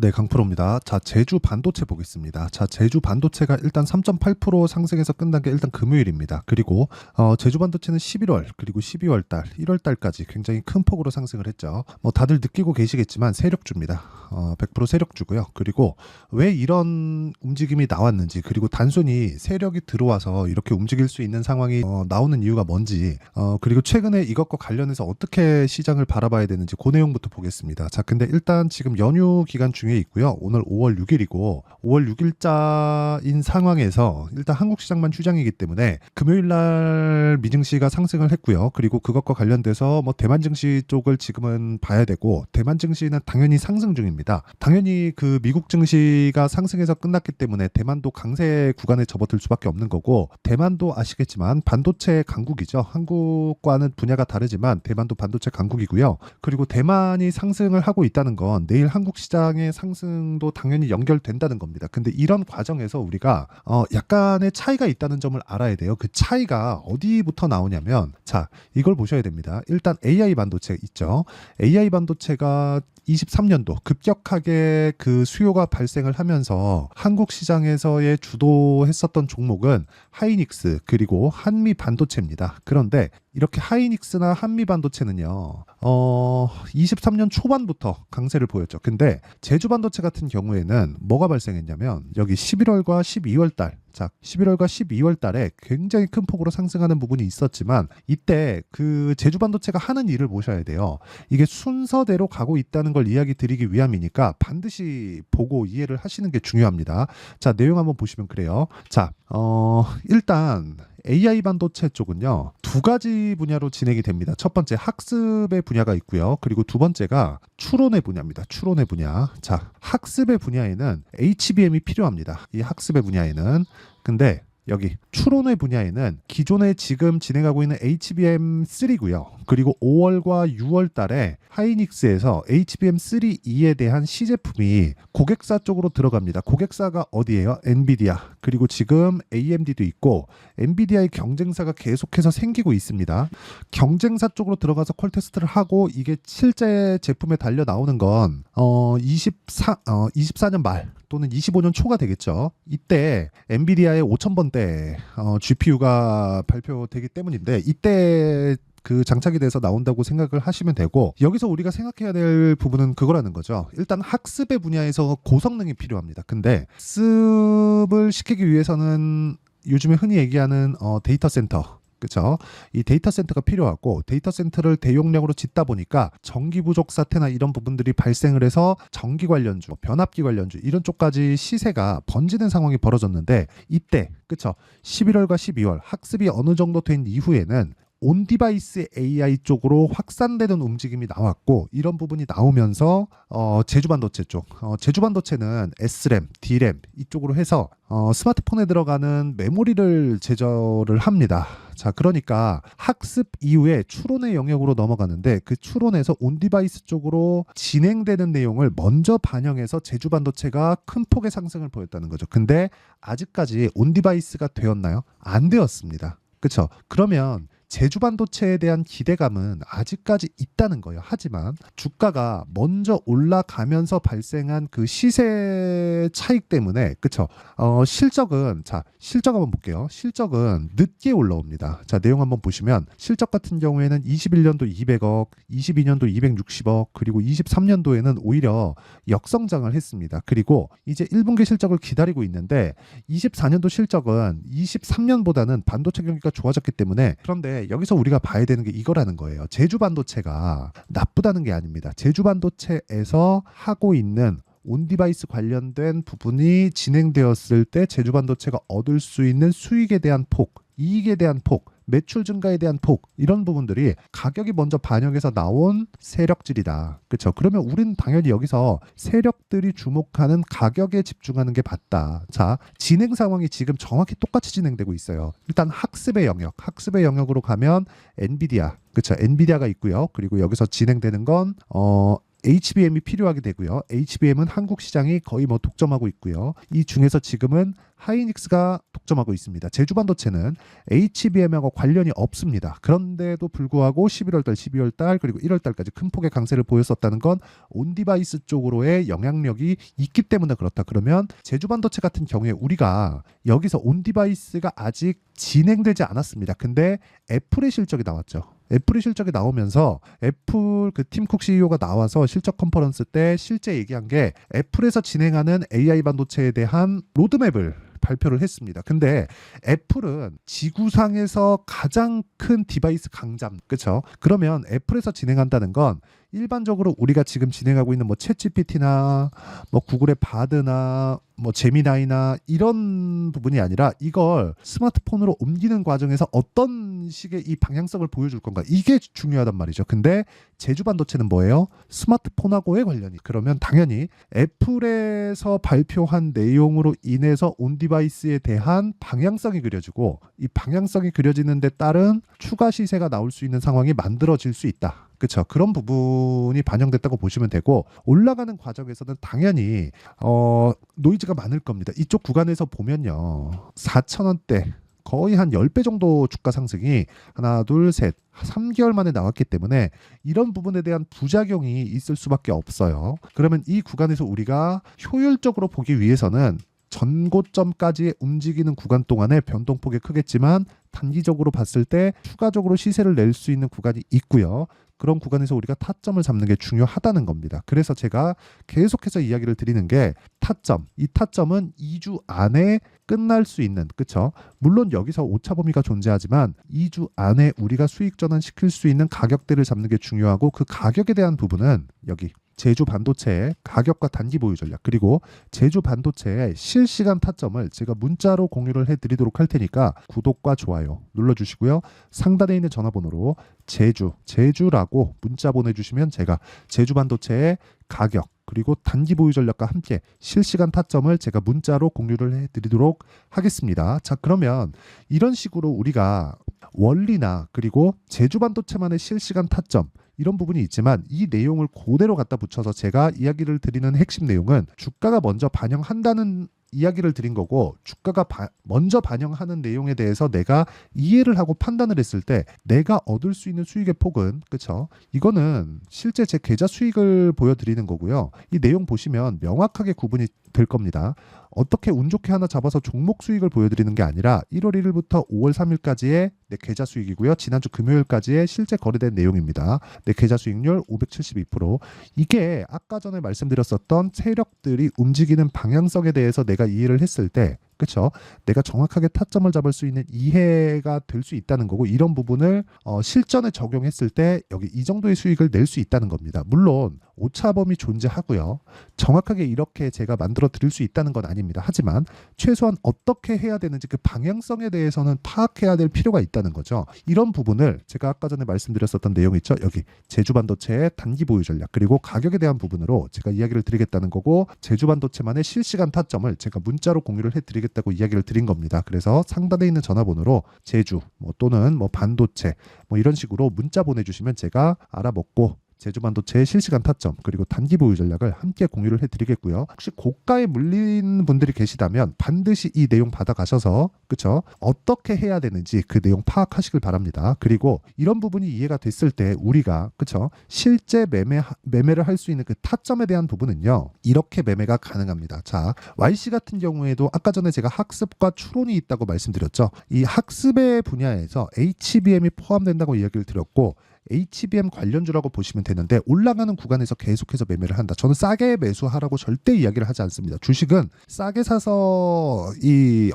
네, 강프로입니다. 자, 제주 반도체 보겠습니다. 자, 제주 반도체가 일단 3.8% 상승해서 끝난 게 일단 금요일입니다. 그리고 제주 반도체는 11월 그리고 12월 달, 1월 달까지 굉장히 큰 폭으로 상승을 했죠. 뭐 다들 느끼고 계시겠지만 세력주입니다. 100% 세력주고요. 그리고 왜 이런 움직임이 나왔는지, 그리고 단순히 세력이 들어와서 이렇게 움직일 수 있는 상황이 나오는 이유가 뭔지, 그리고 최근에 이것과 관련해서 어떻게 시장을 바라봐야 되는지 그 내용부터 보겠습니다. 자, 근데 일단 지금 연휴 기간 중에 있고요. 오늘 5월 6일이고 5월 6일자인 상황에서 일단 한국 시장만 휴장이기 때문에 금요일 날 미증 시가 상승을 했고요. 그리고 그것과 관련돼서 뭐 대만 증시 쪽을 지금은 봐야 되고, 대만 증시는 당연히 상승 중입니다. 당연히 그 미국 증시가 상승해서 끝났기 때문에 대만도 강세 구간에 접어들 수밖에 없는 거고, 대만도 아시겠지만 반도체 강국이죠. 한국과는 분야가 다르지만 대만도 반도체 강국이고요. 그리고 대만이 상승을 하고 있다는 건 내일 한국 시장의 상승도 당연히 연결된다는 겁니다. 근데 이런 과정에서 우리가 약간의 차이가 있다는 점을 알아야 돼요. 그 차이가 어디부터 나오냐면, 자, 이걸 보셔야 됩니다. 일단 AI 반도체 있죠. AI 반도체가 23년도 급격하게 그 수요가 발생을 하면서 한국 시장에서의 주도했었던 종목은 하이닉스 그리고 한미 반도체입니다. 그런데 이렇게 하이닉스나 한미 반도체는요, 23년 초반부터 강세를 보였죠. 근데 제주 반도체 같은 경우에는 뭐가 발생했냐면, 여기 11월과 12월 달, 자, 11월과 12월 달에 굉장히 큰 폭으로 상승하는 부분이 있었지만, 이때 그 제주 반도체가 하는 일을 보셔야 돼요. 이게 순서대로 가고 있다는 걸 이야기 드리기 위함이니까 반드시 보고 이해를 하시는 게 중요합니다. 자, 내용 한번 보시면 그래요. 자, 일단 AI 반도체 쪽은요, 두 가지 분야로 진행이 됩니다. 첫 번째 학습의 분야가 있고요. 그리고 두 번째가 추론의 분야입니다. 추론의 분야. 자, 학습의 분야에는 HBM이 필요합니다. 이 학습의 분야에는. 근데 여기 추론의 분야에는 기존에 지금 진행하고 있는 HBM3고요. 그리고 5월과 6월 달에 하이닉스에서 HBM3E에 대한 시제품이 고객사 쪽으로 들어갑니다. 고객사가 어디예요? 엔비디아. 그리고 지금 AMD도 있고 엔비디아의 경쟁사가 계속해서 생기고 있습니다. 경쟁사 쪽으로 들어가서 퀄 테스트를 하고 이게 실제 제품에 달려 나오는 건 24년 말 또는 25년 초가 되겠죠. 이때 엔비디아의 5000번대 GPU가 발표되기 때문인데, 이때 그 장착이 돼서 나온다고 생각을 하시면 되고, 여기서 우리가 생각해야 될 부분은 그거라는 거죠. 일단 학습의 분야에서 고성능이 필요합니다. 근데 학습을 시키기 위해서는 요즘에 흔히 얘기하는 데이터 센터, 그렇죠? 이 데이터 센터가 필요하고, 데이터 센터를 대용량으로 짓다 보니까 전기 부족 사태나 이런 부분들이 발생을 해서 전기 관련주, 변압기 관련주 이런 쪽까지 시세가 번지는 상황이 벌어졌는데, 이때 그렇죠? 11월과 12월 학습이 어느 정도 된 이후에는 온디바이스 AI 쪽으로 확산되는 움직임이 나왔고, 이런 부분이 나오면서 제주 반도체 쪽, 제주 반도체는 SRAM, DRAM 이쪽으로 해서 스마트폰에 들어가는 메모리를 제조를 합니다. 자, 그러니까 학습 이후에 추론의 영역으로 넘어가는데, 그 추론에서 온디바이스 쪽으로 진행되는 내용을 먼저 반영해서 제주 반도체가 큰 폭의 상승을 보였다는 거죠. 근데 아직까지 온디바이스가 되었나요? 안 되었습니다. 그렇죠? 그러면 제주 반도체에 대한 기대감은 아직까지 있다는 거예요. 하지만 주가가 먼저 올라가면서 발생한 그 시세 차익 때문에, 그쵸? 실적은, 자, 실적 한번 볼게요. 실적은 늦게 올라옵니다. 자, 내용 한번 보시면 실적 같은 경우에는 21년도 200억, 22년도 260억, 그리고 23년도에는 오히려 역성장을 했습니다. 그리고 이제 1분기 실적을 기다리고 있는데, 24년도 실적은 23년보다는 반도체 경기가 좋아졌기 때문에, 그런데 여기서 우리가 봐야 되는 게 이거라는 거예요. 제주 반도체가 나쁘다는 게 아닙니다. 제주 반도체에서 하고 있는 온디바이스 관련된 부분이 진행되었을 때 제주 반도체가 얻을 수 있는 수익에 대한 폭, 이익에 대한 폭, 매출 증가에 대한 폭, 이런 부분들이 가격이 먼저 반영해서 나온 세력질이다. 그렇죠? 그러면 우리는 당연히 여기서 세력들이 주목하는 가격에 집중하는 게 맞다. 자, 진행 상황이 지금 정확히 똑같이 진행되고 있어요. 일단 학습의 영역으로 가면 엔비디아, 그렇죠? 엔비디아가 있고요. 그리고 여기서 진행되는 건 HBM이 필요하게 되고요. HBM은 한국 시장이 거의 뭐 독점하고 있고요. 이 중에서 지금은 하이닉스가 작점하고 있습니다. 제주반도체는 HBM하고 관련이 없습니다. 그런데도 불구하고 11월달, 12월달 그리고 1월달까지 큰 폭의 강세를 보였었다는 건 온디바이스 쪽으로의 영향력이 있기 때문에 그렇다. 그러면 제주반도체 같은 경우에 우리가 여기서 온디바이스가 아직 진행되지 않았습니다. 근데 애플의 실적이 나왔죠. 애플의 실적이 나오면서 애플 그 팀 쿡 CEO가 나와서 실적 컨퍼런스 때 실제 얘기한 게 애플에서 진행하는 AI 반도체에 대한 로드맵을 발표를 했습니다. 근데 애플은 지구상에서 가장 큰 디바이스 강자입니다. 그렇죠? 그러면 애플에서 진행한다는 건 일반적으로 우리가 지금 진행하고 있는 뭐 챗GPT나 뭐 구글의 바드나 뭐 제미나이나 이런 부분이 아니라 이걸 스마트폰으로 옮기는 과정에서 어떤 식의 이 방향성을 보여줄 건가, 이게 중요하단 말이죠. 근데 제주반도체는 뭐예요? 스마트폰하고의 관련이. 그러면 당연히 애플에서 발표한 내용으로 인해서 온 디바이스에 대한 방향성이 그려지고, 이 방향성이 그려지는 데 따른 추가 시세가 나올 수 있는 상황이 만들어질 수 있다. 그렇죠. 그런 부분이 반영됐다고 보시면 되고, 올라가는 과정에서는 당연히 노이즈가 많을 겁니다. 이쪽 구간에서 보면요, 4,000원대 거의 한 10배 정도 주가 상승이 하나, 둘, 셋, 3개월 만에 나왔기 때문에 이런 부분에 대한 부작용이 있을 수밖에 없어요. 그러면 이 구간에서 우리가 효율적으로 보기 위해서는 전고점까지 움직이는 구간 동안에 변동폭이 크겠지만 단기적으로 봤을 때 추가적으로 시세를 낼 수 있는 구간이 있고요. 그런 구간에서 우리가 타점을 잡는 게 중요하다는 겁니다. 그래서 제가 계속해서 이야기를 드리는 게 타점, 이 타점은 2주 안에 끝날 수 있는, 그쵸? 물론 여기서 오차 범위가 존재하지만 2주 안에 우리가 수익 전환시킬 수 있는 가격대를 잡는 게 중요하고, 그 가격에 대한 부분은 여기 제주 반도체의 가격과 단기 보유 전략, 그리고 제주 반도체의 실시간 타점을 제가 문자로 공유를 해드리도록 할 테니까 구독과 좋아요 눌러주시고요. 상단에 있는 전화번호로 제주라고 문자 보내주시면 제가 제주 반도체의 가격 그리고 단기 보유 전략과 함께 실시간 타점을 제가 문자로 공유를 해드리도록 하겠습니다. 자, 그러면 이런 식으로 우리가 원리나 그리고 제주 반도체만의 실시간 타점, 이런 부분이 있지만 이 내용을 그대로 갖다 붙여서 제가 이야기를 드리는 핵심 내용은 주가가 먼저 반영한다는 이야기를 드린 거고, 주가가 먼저 반영하는 내용에 대해서 내가 이해를 하고 판단을 했을 때 내가 얻을 수 있는 수익의 폭은, 그쵸? 이거는 실제 제 계좌 수익을 보여드리는 거고요. 이 내용 보시면 명확하게 구분이 될 겁니다. 어떻게 운 좋게 하나 잡아서 종목 수익을 보여드리는 게 아니라 1월 1일부터 5월 3일까지의 내 계좌 수익이고요. 지난주 금요일까지의 실제 거래된 내용입니다. 내 계좌 수익률 572%. 이게 아까 전에 말씀드렸었던 세력들이 움직이는 방향성에 대해서 내가 이해를 했을 때, 그렇죠? 내가 정확하게 타점을 잡을 수 있는 이해가 될 수 있다는 거고, 이런 부분을 실전에 적용했을 때 여기 이 정도의 수익을 낼 수 있다는 겁니다. 물론 오차범위 존재하고요. 정확하게 이렇게 제가 만들어 드릴 수 있다는 건 아닙니다. 하지만 최소한 어떻게 해야 되는지 그 방향성에 대해서는 파악해야 될 필요가 있다는 거죠. 이런 부분을 제가 아까 전에 말씀드렸었던 내용 있죠. 여기 제주반도체의 단기 보유 전략 그리고 가격에 대한 부분으로 제가 이야기를 드리겠다는 거고, 제주반도체만의 실시간 타점을 제가 문자로 공유를 해드리겠다고 이야기를 드린 겁니다. 그래서 상단에 있는 전화번호로 제주 또는 반도체 이런 식으로 문자 보내주시면 제가 알아먹고 제주 반도체의 실시간 타점 그리고 단기 보유 전략을 함께 공유를 해드리겠고요. 혹시 고가에 물린 분들이 계시다면 반드시 이 내용 받아가셔서, 그쵸? 어떻게 해야 되는지 그 내용 파악하시길 바랍니다. 그리고 이런 부분이 이해가 됐을 때 우리가, 그쵸? 실제 매매를 할 수 있는 그 타점에 대한 부분은요, 이렇게 매매가 가능합니다. 자, YC 같은 경우에도 아까 전에 제가 학습과 추론이 있다고 말씀드렸죠. 이 학습의 분야에서 HBM이 포함된다고 이야기를 드렸고, HBM 관련주라고 보시면 되는데 올라가는 구간에서 계속해서 매매를 한다. 저는 싸게 매수하라고 절대 이야기를 하지 않습니다. 주식은 싸게 사서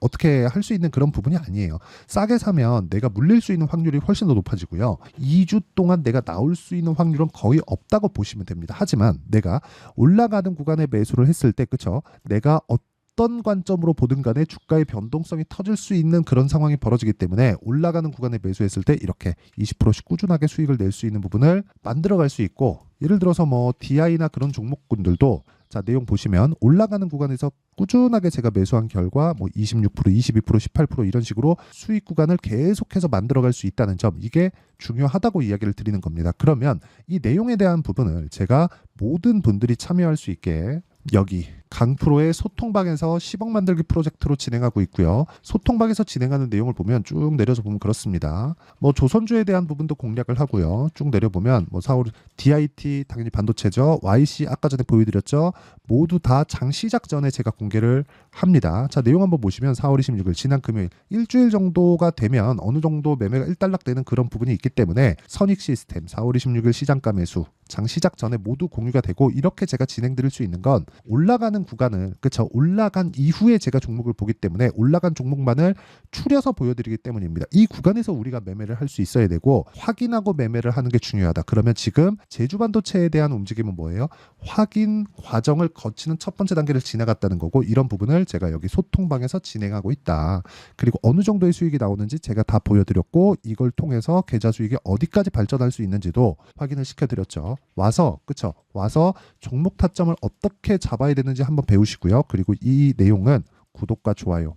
어떻게 할 수 있는 그런 부분이 아니에요. 싸게 사면 내가 물릴 수 있는 확률이 훨씬 더 높아지고요. 2주 동안 내가 나올 수 있는 확률은 거의 없다고 보시면 됩니다. 하지만 내가 올라가는 구간에 매수를 했을 때, 그쵸? 내가 어떤 관점으로 보든 간에 주가의 변동성이 터질 수 있는 그런 상황이 벌어지기 때문에 올라가는 구간에 매수했을 때 이렇게 20%씩 꾸준하게 수익을 낼 수 있는 부분을 만들어갈 수 있고, 예를 들어서 DI나 그런 종목군들도 자, 내용 보시면 올라가는 구간에서 꾸준하게 제가 매수한 결과 26%, 22%, 18% 이런 식으로 수익 구간을 계속해서 만들어갈 수 있다는 점, 이게 중요하다고 이야기를 드리는 겁니다. 그러면 이 내용에 대한 부분을 제가 모든 분들이 참여할 수 있게 여기 강프로의 소통방에서 10억 만들기 프로젝트로 진행하고 있고요. 소통방에서 진행하는 내용을 보면 쭉 내려서 보면 그렇습니다. 뭐 조선주에 대한 부분도 공략을 하고요. 쭉 내려보면 뭐 사월 DIT 당연히 반도체죠. YC 아까 전에 보여드렸죠. 모두 다 장 시작 전에 제가 공개를 합니다. 자, 내용 한번 보시면 4월 26일 지난 금요일 일주일 정도가 되면 어느 정도 매매가 일단락되는 그런 부분이 있기 때문에 선익 시스템 4월 26일 시장가 매수 장 시작 전에 모두 공유가 되고 이렇게 제가 진행드릴 수 있는 건 올라가는 구간을 그쵸 올라간 이후에 제가 종목을 보기 때문에 올라간 종목만을 추려서 보여드리기 때문입니다. 이 구간에서 우리가 매매를 할 수 있어야 되고 확인하고 매매를 하는 게 중요하다. 그러면 지금 제주반도체에 대한 움직임은 뭐예요? 확인 과정을 거치는 첫 번째 단계를 지나갔다는 거고 이런 부분을 제가 여기 소통방에서 진행하고 있다. 그리고 어느 정도의 수익이 나오는지 제가 다 보여드렸고 이걸 통해서 계좌 수익이 어디까지 발전할 수 있는지도 확인을 시켜드렸죠. 와서 그쵸 와서 종목 타점을 어떻게 잡아야 되는지 한번 배우시고요. 그리고 이 내용은 구독과 좋아요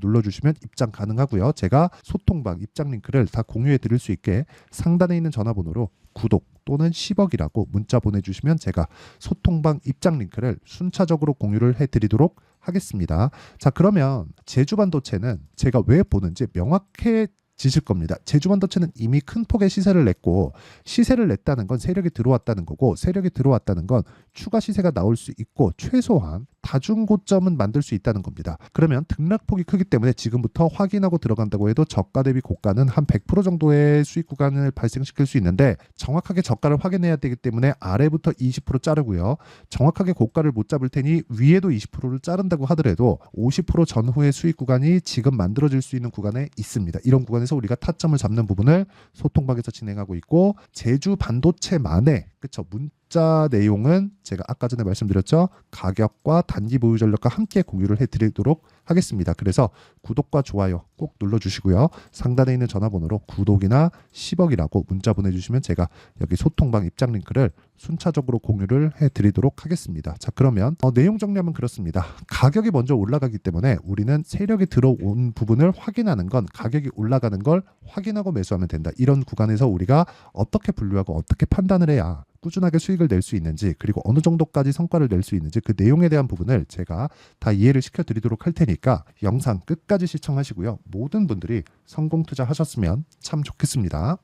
눌러주시면 입장 가능하고요. 제가 소통방 입장 링크를 다 공유해 드릴 수 있게 상단에 있는 전화번호로 구독 또는 10억이라고 문자 보내주시면 제가 소통방 입장 링크를 순차적으로 공유를 해드리도록 하겠습니다. 자, 그러면 제주반도체는 제가 왜 보는지 명확해지실 겁니다. 제주반도체는 이미 큰 폭의 시세를 냈고 시세를 냈다는 건 세력이 들어왔다는 거고 세력이 들어왔다는 건 추가 시세가 나올 수 있고 최소한 다중고점은 만들 수 있다는 겁니다. 그러면 등락폭이 크기 때문에 지금부터 확인하고 들어간다고 해도 저가 대비 고가는 한 100% 정도의 수익 구간을 발생시킬 수 있는데 정확하게 저가를 확인해야 되기 때문에 아래부터 20% 자르고요. 정확하게 고가를 못 잡을 테니 위에도 20%를 자른다고 하더라도 50% 전후의 수익 구간이 지금 만들어질 수 있는 구간에 있습니다. 이런 구간에서 우리가 타점을 잡는 부분을 소통방에서 진행하고 있고 제주 반도체만의 그쵸 문자 내용은 제가 아까 전에 말씀드렸죠. 가격과 단기 보유 전략과 함께 공유를 해드리도록 하겠습니다. 그래서 구독과 좋아요 꼭 눌러주시고요. 상단에 있는 전화번호로 구독이나 10억이라고 문자 보내주시면 제가 여기 소통방 입장 링크를 순차적으로 공유를 해드리도록 하겠습니다. 자, 그러면 내용 정리하면 그렇습니다. 가격이 먼저 올라가기 때문에 우리는 세력이 들어온 부분을 확인하는 건 가격이 올라가는 걸 확인하고 매수하면 된다. 이런 구간에서 우리가 어떻게 분류하고 어떻게 판단을 해야 꾸준하게 수익을 낼 수 있는지 그리고 어느 정도까지 성과를 낼 수 있는지 그 내용에 대한 부분을 제가 다 이해를 시켜드리도록 할 테니까 영상 끝까지 시청하시고요. 모든 분들이 성공 투자하셨으면 참 좋겠습니다.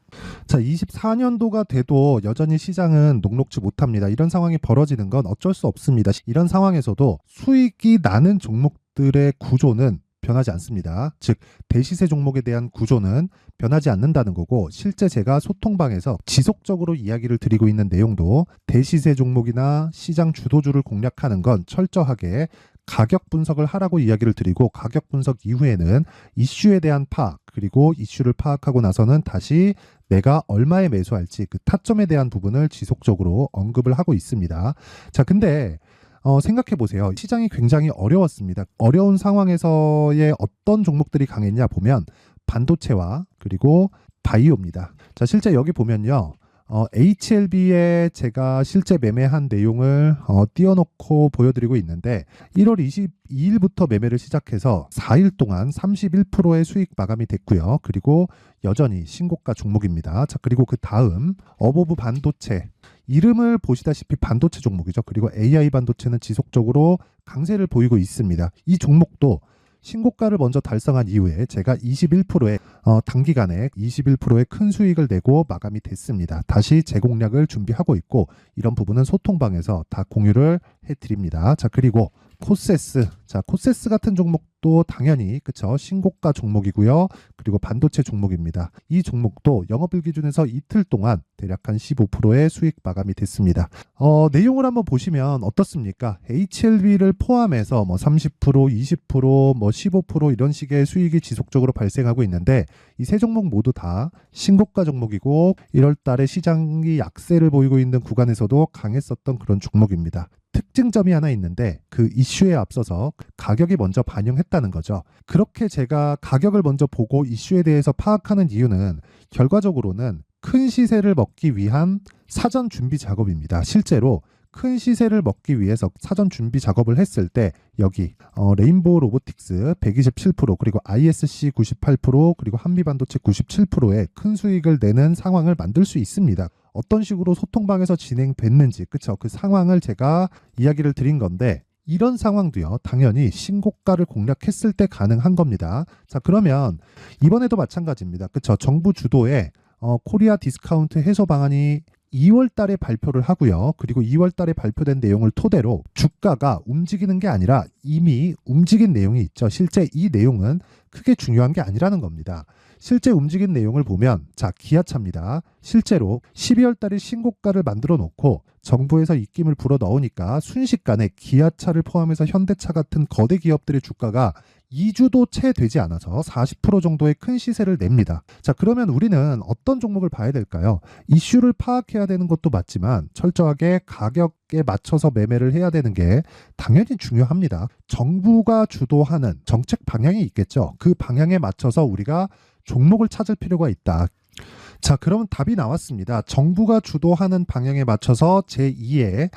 자, 24년도가 돼도 여전히 시장은 녹록지 못합니다. 이런 상황이 벌어지는 건 어쩔 수 없습니다. 이런 상황에서도 수익이 나는 종목들의 구조는 변하지 않습니다. 즉 대시세 종목에 대한 구조는 변하지 않는다는 거고 실제 제가 소통방에서 지속적으로 이야기를 드리고 있는 내용도 대시세 종목이나 시장 주도주를 공략하는 건 철저하게 가격 분석을 하라고 이야기를 드리고 가격 분석 이후에는 이슈에 대한 파악 그리고 이슈를 파악하고 나서는 다시 내가 얼마에 매수할지 그 타점에 대한 부분을 지속적으로 언급을 하고 있습니다. 자, 근데 생각해 보세요. 시장이 굉장히 어려웠습니다. 어려운 상황에서의 어떤 종목들이 강했냐 보면 반도체와 그리고 바이오입니다. 자, 실제 여기 보면요. HLB에 제가 실제 매매한 내용을 띄워놓고 보여드리고 있는데 1월 22일부터 매매를 시작해서 4일 동안 31%의 수익 마감이 됐고요. 그리고 여전히 신고가 종목입니다. 자, 그리고 그 다음 어보브 반도체 이름을 보시다시피 반도체 종목이죠. 그리고 AI 반도체는 지속적으로 강세를 보이고 있습니다. 이 종목도 신고가를 먼저 달성한 이후에 제가 21%의 단기간에 21%의 큰 수익을 내고 마감이 됐습니다. 다시 재공략을 준비하고 있고 이런 부분은 소통방에서 다 공유를 해드립니다. 자, 그리고 코세스. 자, 코세스 같은 종목도 당연히 그쵸 신고가 종목이고요. 그리고 반도체 종목입니다. 이 종목도 영업일 기준에서 이틀 동안 대략 한 15%의 수익 마감이 됐습니다. 내용을 한번 보시면 어떻습니까? HLB를 포함해서 뭐 30%, 20%, 뭐 15% 이런 식의 수익이 지속적으로 발생하고 있는데 이 세 종목 모두 다 신고가 종목이고 1월 달에 시장이 약세를 보이고 있는 구간에서도 강했었던 그런 종목입니다. 특징점이 하나 있는데 그 이슈에 앞서서 가격이 먼저 반영했다는 거죠. 그렇게 제가 가격을 먼저 보고 이슈에 대해서 파악하는 이유는 결과적으로는 큰 시세를 먹기 위한 사전 준비 작업입니다. 실제로 큰 시세를 먹기 위해서 사전 준비 작업을 했을 때 여기 레인보우 로보틱스 127% 그리고 ISC 98% 그리고 한미반도체 97%의 큰 수익을 내는 상황을 만들 수 있습니다. 어떤 식으로 소통방에서 진행됐는지 그쵸 그 상황을 제가 이야기를 드린 건데 이런 상황도요, 당연히 신고가를 공략했을 때 가능한 겁니다. 자, 그러면 이번에도 마찬가지입니다. 그쵸? 정부 주도의 코리아 디스카운트 해소 방안이 2월 달에 발표를 하고요. 그리고 2월 달에 발표된 내용을 토대로 주가가 움직이는 게 아니라 이미 움직인 내용이 있죠. 실제 이 내용은 크게 중요한 게 아니라는 겁니다. 실제 움직인 내용을 보면, 자, 기아차입니다. 실제로 12월 달에 신고가를 만들어 놓고 정부에서 입김을 불어 넣으니까 순식간에 기아차를 포함해서 현대차 같은 거대 기업들의 주가가 2주도 채 되지 않아서 40% 정도의 큰 시세를 냅니다. 자, 그러면 우리는 어떤 종목을 봐야 될까요? 이슈를 파악해야 되는 것도 맞지만 철저하게 가격에 맞춰서 매매를 해야 되는 게 당연히 중요합니다. 정부가 주도하는 정책 방향이 있겠죠. 그 방향에 맞춰서 우리가 종목을 찾을 필요가 있다. 자, 그러면 답이 나왔습니다. 정부가 주도하는 방향에 맞춰서 제2의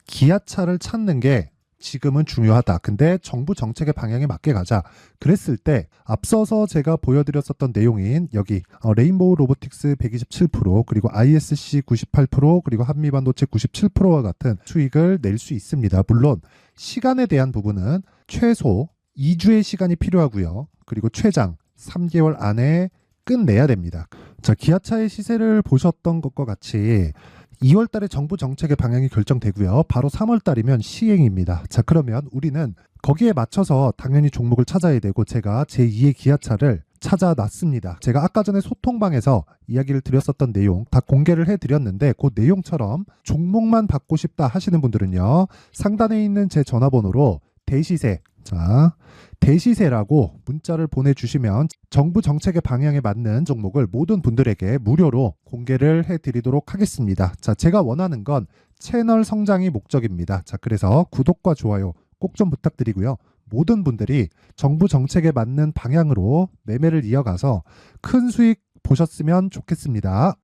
기아차를 찾는 게 지금은 중요하다. 근데 정부 정책의 방향에 맞게 가자. 그랬을 때 앞서서 제가 보여드렸었던 내용인 여기 레인보우 로보틱스 127% 그리고 ISC 98% 그리고 한미반도체 97%와 같은 수익을 낼 수 있습니다. 물론 시간에 대한 부분은 최소 2주의 시간이 필요하고요. 그리고 최장 3개월 안에 끝내야 됩니다. 자, 기아차의 시세를 보셨던 것과 같이 2월 달에 정부 정책의 방향이 결정되고요. 바로 3월 달이면 시행입니다. 자, 그러면 우리는 거기에 맞춰서 당연히 종목을 찾아야 되고 제가 제2의 기아차를 찾아놨습니다. 제가 아까 전에 소통방에서 이야기를 드렸었던 내용 다 공개를 해드렸는데 그 내용처럼 종목만 받고 싶다 하시는 분들은요. 상단에 있는 제 전화번호로 대시세, 자, 대시세라고 문자를 보내주시면 정부 정책의 방향에 맞는 종목을 모든 분들에게 무료로 공개를 해드리도록 하겠습니다. 자, 제가 원하는 건 채널 성장이 목적입니다. 자, 그래서 구독과 좋아요 꼭 좀 부탁드리고요. 모든 분들이 정부 정책에 맞는 방향으로 매매를 이어가서 큰 수익 보셨으면 좋겠습니다.